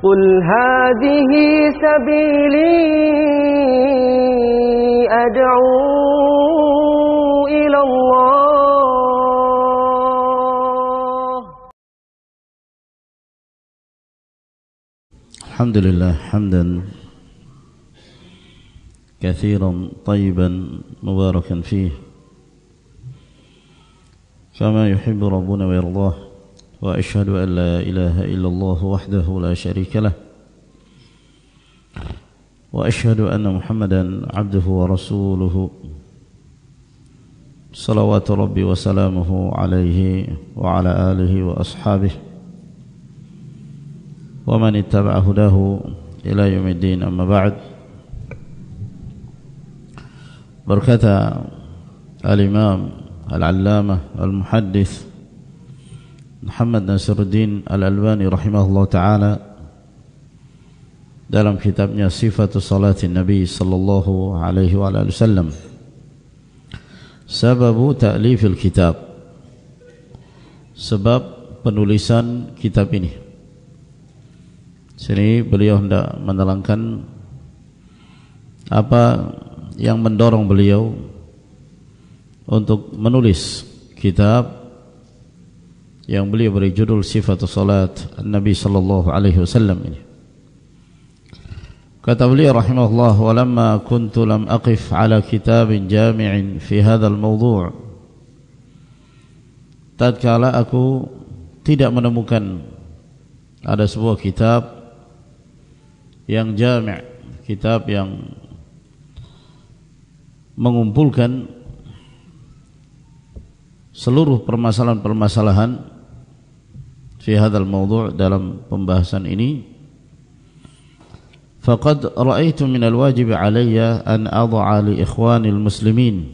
قل هذه سبيلي أدعو إلى الله. الحمد لله حمدا كثيرا طيبا مباركا فيه كما يحب ربنا ويرضاه، وأشهد أن لا إله إلا الله وحده لا شريك له، وأشهد أن محمدا عبده ورسوله صلوات ربي وسلامه عليه وعلى آله وأصحابه ومن اتبع هداه إلى يوم الدين. أما بعد. Berkata Al-Imam Al-Allamah Al-Muhaddith Muhammad Nasiruddin Al-Albani rahimahullah ta'ala dalam kitabnya Sifatul Salatin Nabi sallallahu alaihi wa alihi wasallam, sababu ta'lifil kitab, sebab penulisan kitab ini. Sini beliau hendak menerangkan apa yang mendorong beliau untuk menulis kitab yang beliau beri judul Sifatul Salat Nabi sallallahu alaihi wasallam ini. Kata beliau rahimahullah, walamma kuntu lam aqif ala kitabin jami'in fi hadzal mawdu', tatkala aku tidak menemukan ada sebuah kitab yang jami', kitab yang mengumpulkan seluruh permasalahan-permasalahan fi hadzal mawdu' dalam pembahasan ini, faqad ra'aitu min al-wajib 'alayya an adha'a li ikhwanil muslimin,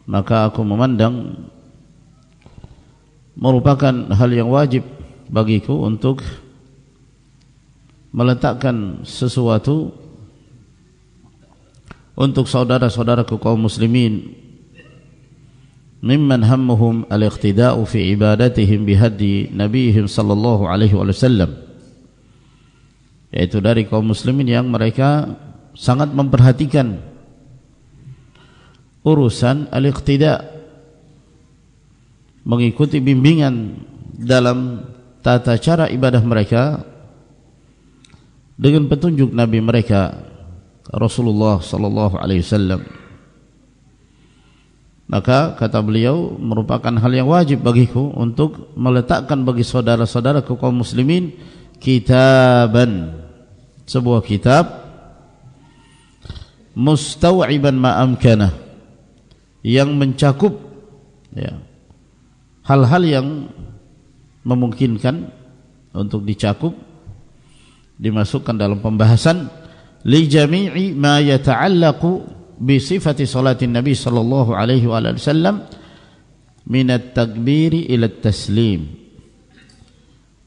maka aku memandang merupakan hal yang wajib bagiku untuk meletakkan sesuatu untuk saudara-saudaraku kaum muslimin, mimman hammuhum al-iqtida'u fi ibadatihim bihadi nabiyihim sallallahu alaihi wasallam, yaitu dari kaum muslimin yang mereka sangat memperhatikan urusan al-iqtida', mengikuti bimbingan dalam tata cara ibadah mereka dengan petunjuk nabi mereka Rasulullah sallallahu alaihi wasallam. Maka kata beliau, merupakan hal yang wajib bagiku untuk meletakkan bagi saudara-saudaraku kaum muslimin kitaban, sebuah kitab, mustau'iban ma amkana, yang mencakup ya, hal-hal yang memungkinkan untuk dicakup, dimasukkan dalam pembahasan li jami'i ma yata'allaqu bi sifati salatin nabi sallallahu alaihi wasallam min at-takbiri ila at-taslim,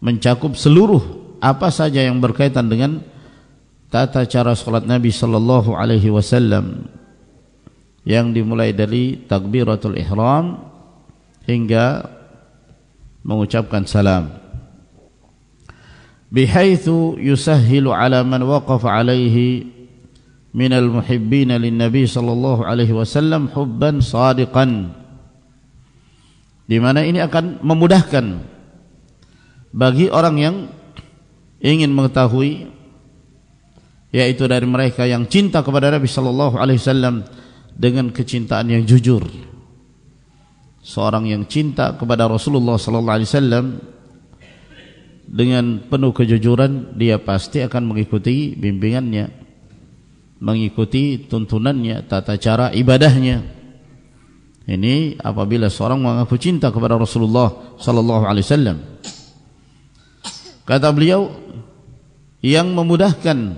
mencakup seluruh apa saja yang berkaitan dengan tata cara salat nabi sallallahu alaihi wasallam, yang dimulai dari takbiratul ihram hingga mengucapkan salam, bihaitsu yusahhilu ala man waqafa alaihi minal muhibbina lin nabi sallallahu alaihi wasallam hubban sadiqan, di mana ini akan memudahkan bagi orang yang ingin mengetahui, yaitu dari mereka yang cinta kepada Nabi sallallahu alaihi wasallam dengan kecintaan yang jujur. Seorang yang cinta kepada Rasulullah sallallahu alaihi wasallam dengan penuh kejujuran, dia pasti akan mengikuti bimbingannya, mengikuti tuntunannya, tata cara ibadahnya. Ini apabila seorang mengaku cinta kepada Rasulullah sallallahu alaihi wasallam. Kata beliau, yang memudahkan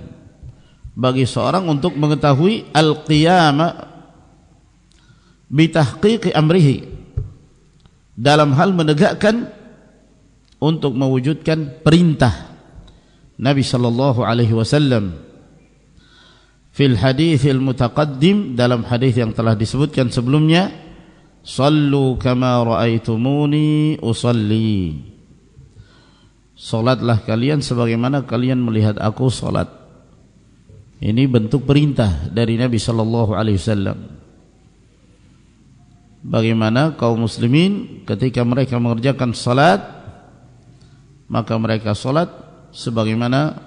bagi seorang untuk mengetahui al-qiyama bi tahqiqi amrihi, dalam hal menegakkan untuk mewujudkan perintah Nabi sallallahu alaihi wasallam fil haditsil mutaqaddim, dalam hadis yang telah disebutkan sebelumnya, sallu kama raaitumuni usalli, salatlah kalian sebagaimana kalian melihat aku salat. Ini bentuk perintah dari Nabi sallallahu alaihi wasallam. Bagaimana kaum muslimin ketika mereka mengerjakan salat, maka mereka salat sebagaimana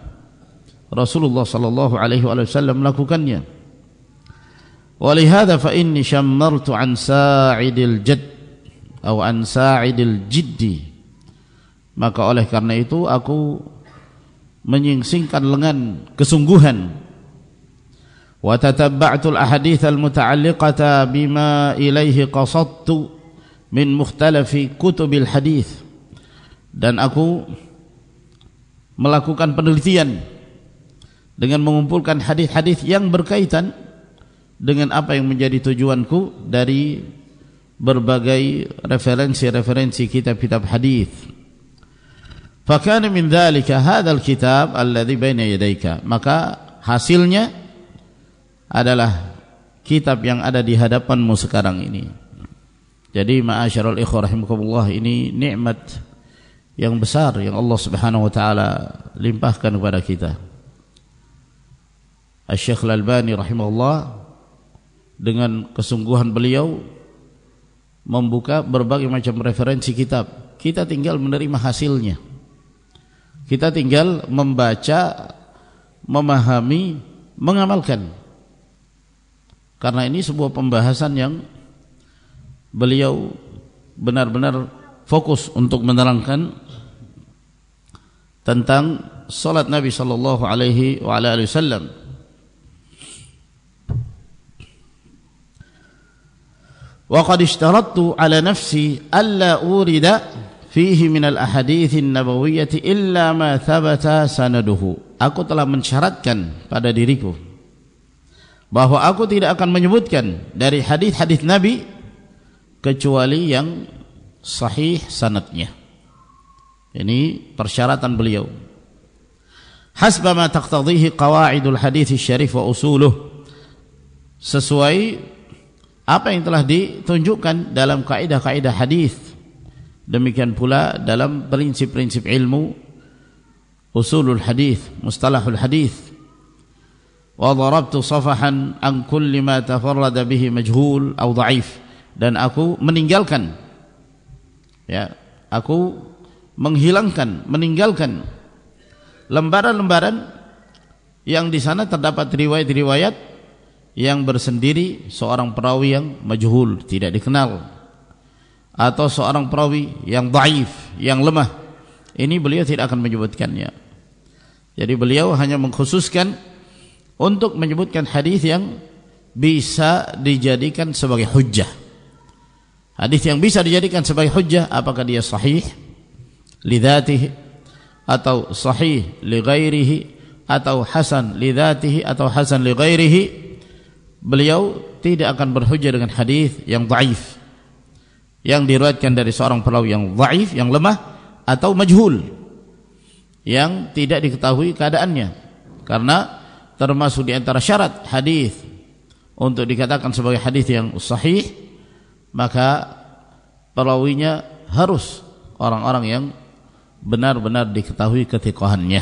Rasulullah sallallahu alaihi wasallam melakukannya. Walihada fa inni syammartu an sa'idil jadd atau an sa'idil jiddi. Maka oleh karena itu aku menyingsingkan lengan kesungguhan. Wa tatabba'tu al-ahadits al-muta'alliqata bima ilaihi qasadtu min mukhtalafi kutubil hadits. Dan aku melakukan penelitian dengan mengumpulkan hadis-hadis yang berkaitan dengan apa yang menjadi tujuanku dari berbagai referensi-referensi kitab-kitab hadis. Fakana min dzalika hadzal kitab alladzi baina yadayka. Maka hasilnya adalah kitab yang ada di hadapanmu sekarang ini. Jadi ma'asyiral ikhwah rahimakumullah, ini nikmat yang besar yang Allah Subhanahu wa taala limpahkan kepada kita. Asy-Syaikh Al-Albani rahimahullah dengan kesungguhan beliau membuka berbagai macam referensi kitab. Kita tinggal menerima hasilnya. Kita tinggal membaca, memahami, mengamalkan. Karena ini sebuah pembahasan yang beliau benar-benar fokus untuk menerangkan tentang salat Nabi sallallahu alaihi wasallam. Wa qad ishtarattu ala nafsi alla urida fihi min al-ahadits an-nabawiyyah illa ma thabata sanaduhu. Aku telah mensyaratkan pada diriku bahwa aku tidak akan menyebutkan dari hadis-hadis Nabi kecuali yang sahih sanadnya. Ini persyaratan beliau. Hasba ma taqtadhihi qawaidul hadits asy-syarif wa usuluh. Sesuai apa yang telah ditunjukkan dalam kaidah-kaidah hadis, demikian pula dalam prinsip-prinsip ilmu usulul hadis, mustalahul hadis. Wa darabtu safahan an kulli ma tafarrada bihi majhul atau dhaif. Dan aku meninggalkan, ya, aku meninggalkan lembaran-lembaran yang di sana terdapat riwayat-riwayat yang bersendiri seorang perawi yang majhul, tidak dikenal, atau seorang perawi yang dhaif, yang lemah. Ini beliau tidak akan menyebutkannya. Jadi beliau hanya mengkhususkan untuk menyebutkan hadis yang bisa dijadikan sebagai hujjah. Hadis yang bisa dijadikan sebagai hujjah, apakah dia sahih li dzatihi atau sahih li ghairihi atau hasan li dzatihi atau hasan li ghairihi. Beliau tidak akan berhujjah dengan hadis yang dhaif, yang diriwayatkan dari seorang perawi yang dhaif, yang lemah, atau majhul, yang tidak diketahui keadaannya. Karena termasuk di antara syarat hadis untuk dikatakan sebagai hadis yang sahih, maka perawinya harus orang-orang yang benar-benar diketahui ketiqahannya,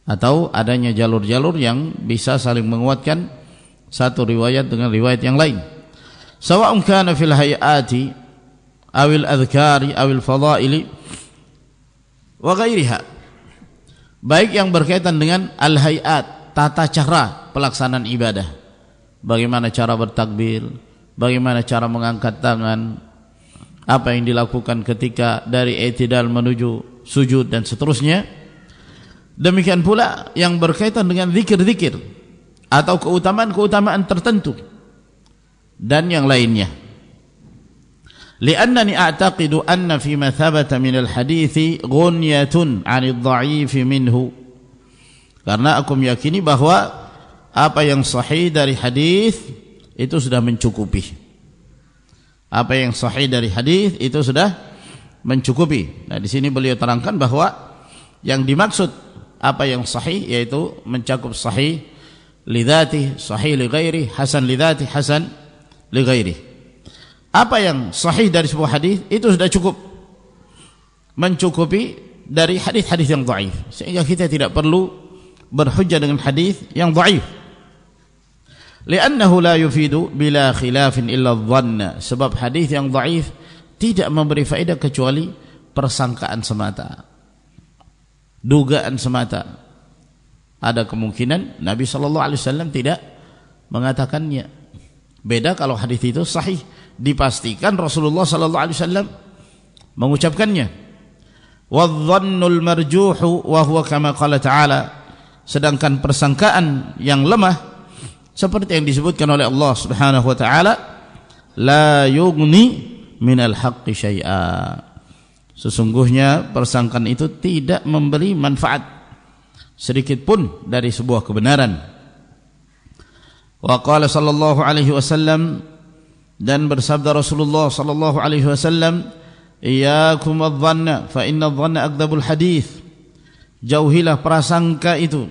atau adanya jalur-jalur yang bisa saling menguatkan satu riwayat dengan riwayat yang lain. Sawa'un kana fil hayati awil adhkari awil fadaili wa ghairiha. Baik yang berkaitan dengan al-hayat, tata cara pelaksanaan ibadah. Bagaimana cara bertakbir, bagaimana cara mengangkat tangan, apa yang dilakukan ketika dari i'tidal menuju sujud dan seterusnya. Demikian pula yang berkaitan dengan zikir-zikir atau keutamaan-keutamaan tertentu dan yang lainnya. Li'annani a'taqidu anna fi ma thabata min al-hadits ghunyatun 'anil dha'if minhu. Karena aku meyakini bahwa apa yang sahih dari hadis itu sudah mencukupi. Apa yang sahih dari hadis itu sudah mencukupi. Nah, di sini beliau terangkan bahwa yang dimaksud apa yang sahih yaitu mencakup sahih lidzati, sahih li ghairi, hasan lidzati, hasan li ghairi. Apa yang sahih dari sebuah hadis itu sudah cukup mencukupi dari hadis-hadis yang dhaif, sehingga kita tidak perlu berhujjah dengan hadis yang dhaif. Li'annahu la yufidu bila khilafin illa dhanna, sebab hadis yang dhaif tidak memberi faedah kecuali persangkaan semata, dugaan semata. Ada kemungkinan Nabi SAW tidak mengatakannya. Beda kalau hadis itu sahih, dipastikan Rasulullah SAW mengucapkannya. Wadh-dhannul marjuhu wa huwa kama qala ta'ala, sedangkan persangkaan yang lemah seperti yang disebutkan oleh Allah Subhanahu wa taala, la yughni minal haqqi syai'a, sesungguhnya persangkaan itu tidak memberi manfaat sedikit pun dari sebuah kebenaran. Wa qala sallallahu alaihi wasallam, dan bersabda Rasulullah sallallahu alaihi wasallam, iyyakum adh-dhanna fa inna adh-dhanna akdzabul hadits, jauhilah prasangka itu,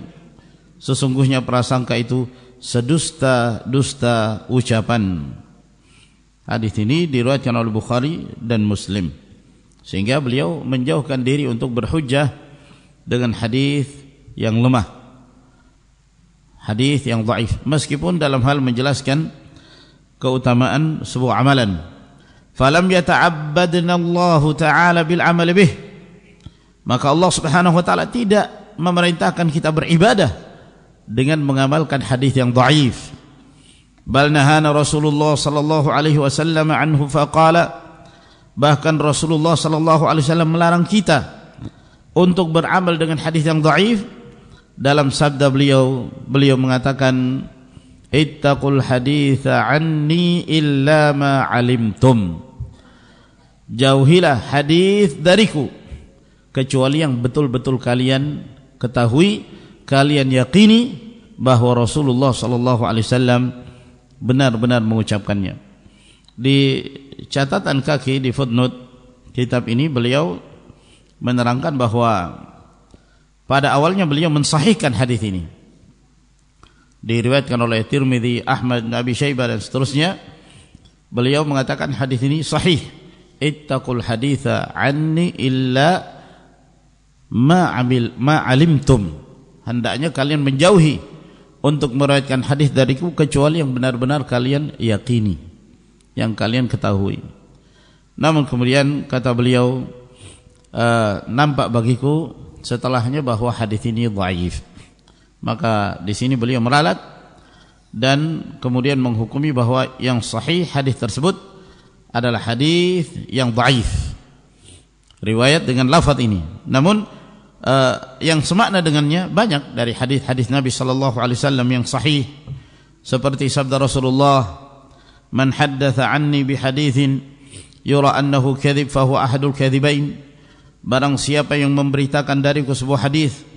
sesungguhnya prasangka itu sedusta-dusta ucapan. Hadis ini diriwayatkan oleh Bukhari dan Muslim, sehingga beliau menjauhkan diri untuk berhujjah dengan hadis yang lemah, hadis yang dhaif, meskipun dalam hal menjelaskan keutamaan sebuah amalan. Falam yata'abbadna Allah Ta'ala bil amal bih, maka Allah Subhanahu wa taala tidak memerintahkan kita beribadah dengan mengamalkan hadis yang dhaif. Bal nahana Rasulullah sallallahu alaihi wasallam anhu faqala, bahkan Rasulullah sallallahu alaihi wasallam melarang kita untuk beramal dengan hadis yang dhaif. Dalam sabda beliau mengatakan, ittaqul haditha anni illa ma alimtum, jauhilah hadis dariku kecuali yang betul-betul kalian ketahui, kalian yakini bahwa Rasulullah sallallahu alaihi wasallam benar-benar mengucapkannya. Di catatan kaki di footnote kitab ini beliau menerangkan bahwa pada awalnya beliau mensahihkan hadis ini, diriwayatkan oleh Tirmidzi, Ahmad, Abi Syaibah dan seterusnya. Beliau mengatakan hadis ini sahih, ittaqul haditha anni illa ma alimtum, hendaknya kalian menjauhi untuk meriwayatkan hadis dariku kecuali yang benar-benar kalian yakini, yang kalian ketahui. Namun kemudian kata beliau, nampak bagiku setelahnya bahwa hadis ini dhaif. Maka di sini beliau meralat dan kemudian menghukumi bahwa yang sahih hadis tersebut adalah hadis yang dhaif, riwayat dengan lafaz ini. Namun yang semakna dengannya banyak dari hadis-hadis Nabi sallallahu alaihi wasallam yang sahih, seperti sabda Rasulullah, man haddatsa anni bi haditsin yura annahu kadhib fa huwa ahadul kadhibain, barang siapa yang memberitakan dariku sebuah hadis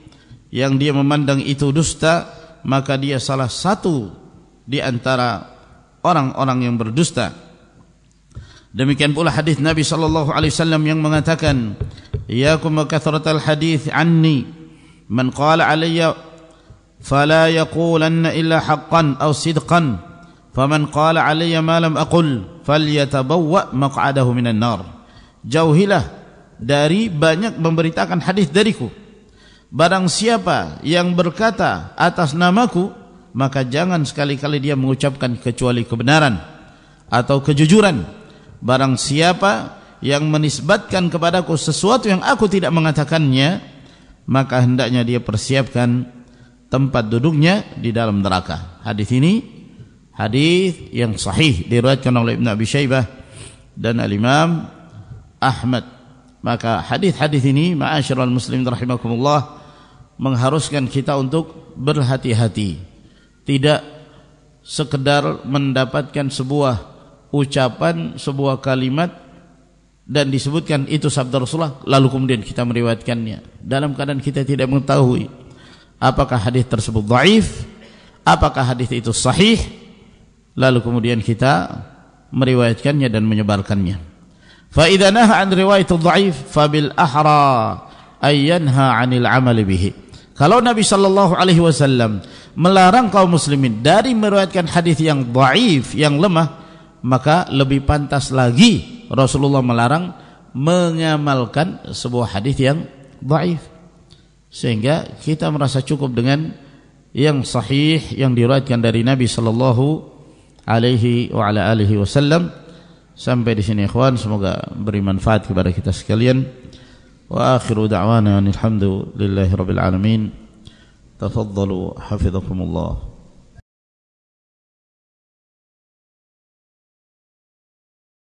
yang dia memandang itu dusta, maka dia salah satu di antara orang-orang yang berdusta. Demikian pula hadis Nabi sallallahu alaihi wasallam yang mengatakan, iyyakum wa kathratal hadits anni, man qala alayya fala yaqulanna illa haqqan aw sidqan, faman qala alayya ma lam aqul falyatabawwa maq'adahu minan nar. Jauhilah dari banyak memberitakan hadis dariku, barang siapa yang berkata atas namaku, maka jangan sekali-kali dia mengucapkan kecuali kebenaran atau kejujuran. Barang siapa yang menisbatkan kepadaku sesuatu yang aku tidak mengatakannya, maka hendaknya dia persiapkan tempat duduknya di dalam neraka. Hadis ini hadis yang sahih, diriwayatkan oleh Ibnu Abi Syaibah dan Al-Imam Ahmad. Maka hadis-hadis ini, ma'asyiral muslimin rahimakumullah, mengharuskan kita untuk berhati-hati, tidak sekedar mendapatkan sebuah ucapan, sebuah kalimat dan disebutkan itu sabda Rasulullah, lalu kemudian kita meriwayatkannya dalam keadaan kita tidak mengetahui apakah hadis tersebut dhaif, apakah hadis itu sahih, lalu kemudian kita meriwayatkannya dan menyebarkannya. Fa idza naha an riwayatul dhaif fabil ahra ay yanha 'anil 'amali bihi. Kalau Nabi sallallahu alaihi wasallam melarang kaum muslimin dari meriwayatkan hadis yang dhaif, yang lemah, maka lebih pantas lagi Rasulullah melarang mengamalkan sebuah hadis yang dhaif. Sehingga kita merasa cukup dengan yang sahih yang diriwayatkan dari Nabi sallallahu alaihi wa ala alihi wasallam. Sampai di sini ikhwan, semoga beri manfaat kepada kita sekalian. Wa akhiru da'wana alhamdulillahi rabbil alamin. Tafaddalu hafizakumullah.